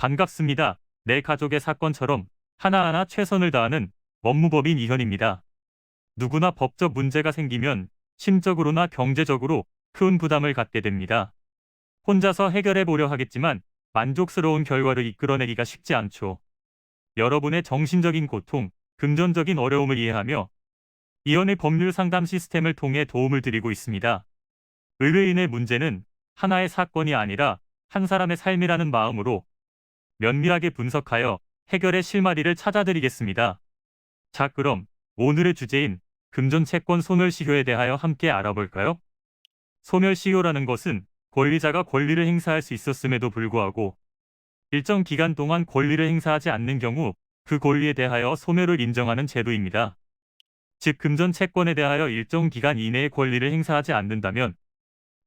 반갑습니다. 내 가족의 사건처럼 하나하나 최선을 다하는 법무법인 이현입니다. 누구나 법적 문제가 생기면 심적으로나 경제적으로 큰 부담을 갖게 됩니다. 혼자서 해결해 보려 하겠지만 만족스러운 결과를 이끌어내기가 쉽지 않죠. 여러분의 정신적인 고통, 금전적인 어려움을 이해하며 이현의 법률 상담 시스템을 통해 도움을 드리고 있습니다. 의뢰인의 문제는 하나의 사건이 아니라 한 사람의 삶이라는 마음으로 면밀하게 분석하여 해결의 실마리를 찾아드리겠습니다. 자, 그럼 오늘의 주제인 금전채권 소멸시효에 대하여 함께 알아볼까요? 소멸시효라는 것은 권리자가 권리를 행사할 수 있었음에도 불구하고 일정 기간 동안 권리를 행사하지 않는 경우 그 권리에 대하여 소멸을 인정하는 제도입니다. 즉, 금전채권에 대하여 일정 기간 이내에 권리를 행사하지 않는다면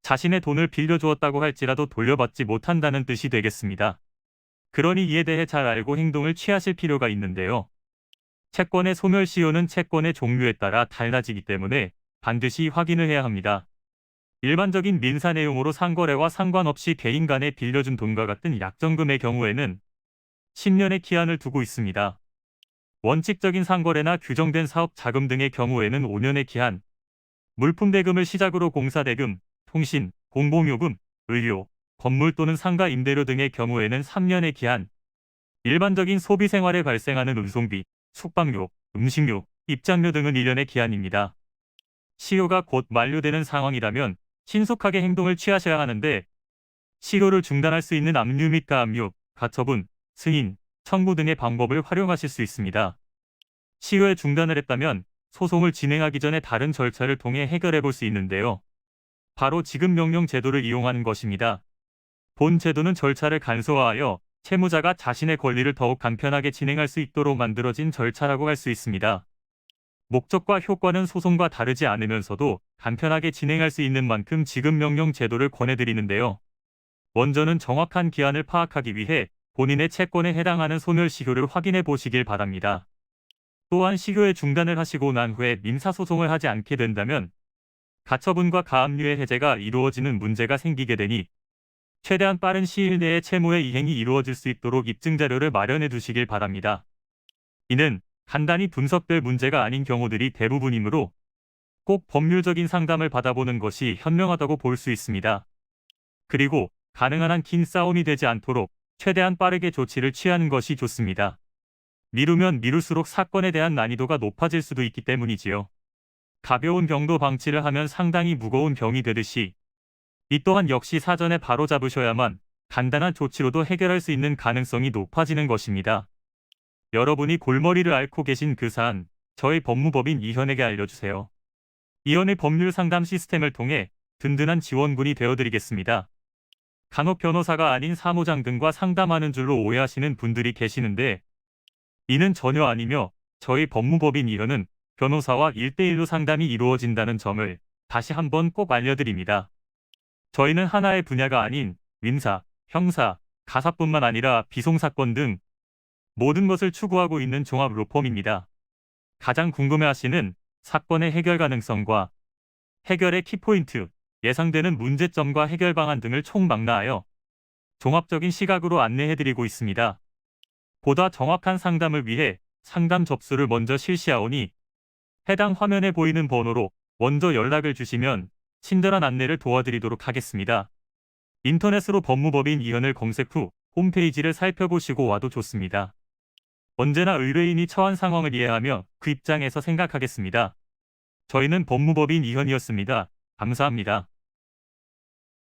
자신의 돈을 빌려주었다고 할지라도 돌려받지 못한다는 뜻이 되겠습니다. 그러니 이에 대해 잘 알고 행동을 취하실 필요가 있는데요. 채권의 소멸시효는 채권의 종류에 따라 달라지기 때문에 반드시 확인을 해야 합니다. 일반적인 민사 내용으로 상거래와 상관없이 개인 간에 빌려준 돈과 같은 약정금의 경우에는 10년의 기한을 두고 있습니다. 원칙적인 상거래나 규정된 사업 자금 등의 경우에는 5년의 기한, 물품 대금을 시작으로 공사대금, 통신, 공공요금, 의료, 건물 또는 상가 임대료 등의 경우에는 3년의 기한, 일반적인 소비 생활에 발생하는 운송비, 숙박료, 음식료, 입장료 등은 1년의 기한입니다. 시효가 곧 만료되는 상황이라면 신속하게 행동을 취하셔야 하는데 시효를 중단할 수 있는 압류 및 가압류, 가처분, 승인, 청구 등의 방법을 활용하실 수 있습니다. 시효에 중단을 했다면 소송을 진행하기 전에 다른 절차를 통해 해결해 볼 수 있는데요. 바로 지급명령 제도를 이용하는 것입니다. 본 제도는 절차를 간소화하여 채무자가 자신의 권리를 더욱 간편하게 진행할 수 있도록 만들어진 절차라고 할 수 있습니다. 목적과 효과는 소송과 다르지 않으면서도 간편하게 진행할 수 있는 만큼 지급명령 제도를 권해드리는데요. 먼저는 정확한 기한을 파악하기 위해 본인의 채권에 해당하는 소멸시효를 확인해 보시길 바랍니다. 또한 시효의 중단을 하시고 난 후에 민사소송을 하지 않게 된다면 가처분과 가압류의 해제가 이루어지는 문제가 생기게 되니 최대한 빠른 시일 내에 채무의 이행이 이루어질 수 있도록 입증자료를 마련해 두시길 바랍니다. 이는 간단히 분석될 문제가 아닌 경우들이 대부분이므로 꼭 법률적인 상담을 받아보는 것이 현명하다고 볼 수 있습니다. 그리고 가능한 한 긴 싸움이 되지 않도록 최대한 빠르게 조치를 취하는 것이 좋습니다. 미루면 미룰수록 사건에 대한 난이도가 높아질 수도 있기 때문이지요. 가벼운 병도 방치를 하면 상당히 무거운 병이 되듯이 이 또한 역시 사전에 바로잡으셔야만 간단한 조치로도 해결할 수 있는 가능성이 높아지는 것입니다. 여러분이 골머리를 앓고 계신 그 사안, 저희 법무법인 이현에게 알려주세요. 이현의 법률 상담 시스템을 통해 든든한 지원군이 되어드리겠습니다. 간혹 변호사가 아닌 사무장 등과 상담하는 줄로 오해하시는 분들이 계시는데 이는 전혀 아니며 저희 법무법인 이현은 변호사와 1대1로 상담이 이루어진다는 점을 다시 한번 꼭 알려드립니다. 저희는 하나의 분야가 아닌 민사, 형사, 가사뿐만 아니라 비송사건 등 모든 것을 추구하고 있는 종합 로펌입니다. 가장 궁금해하시는 사건의 해결 가능성과 해결의 키포인트, 예상되는 문제점과 해결 방안 등을 총망라하여 종합적인 시각으로 안내해드리고 있습니다. 보다 정확한 상담을 위해 상담 접수를 먼저 실시하오니 해당 화면에 보이는 번호로 먼저 연락을 주시면 친절한 안내를 도와드리도록 하겠습니다. 인터넷으로 법무법인 이현을 검색 후 홈페이지를 살펴보시고 와도 좋습니다. 언제나 의뢰인이 처한 상황을 이해하며 그 입장에서 생각하겠습니다. 저희는 법무법인 이현이었습니다. 감사합니다.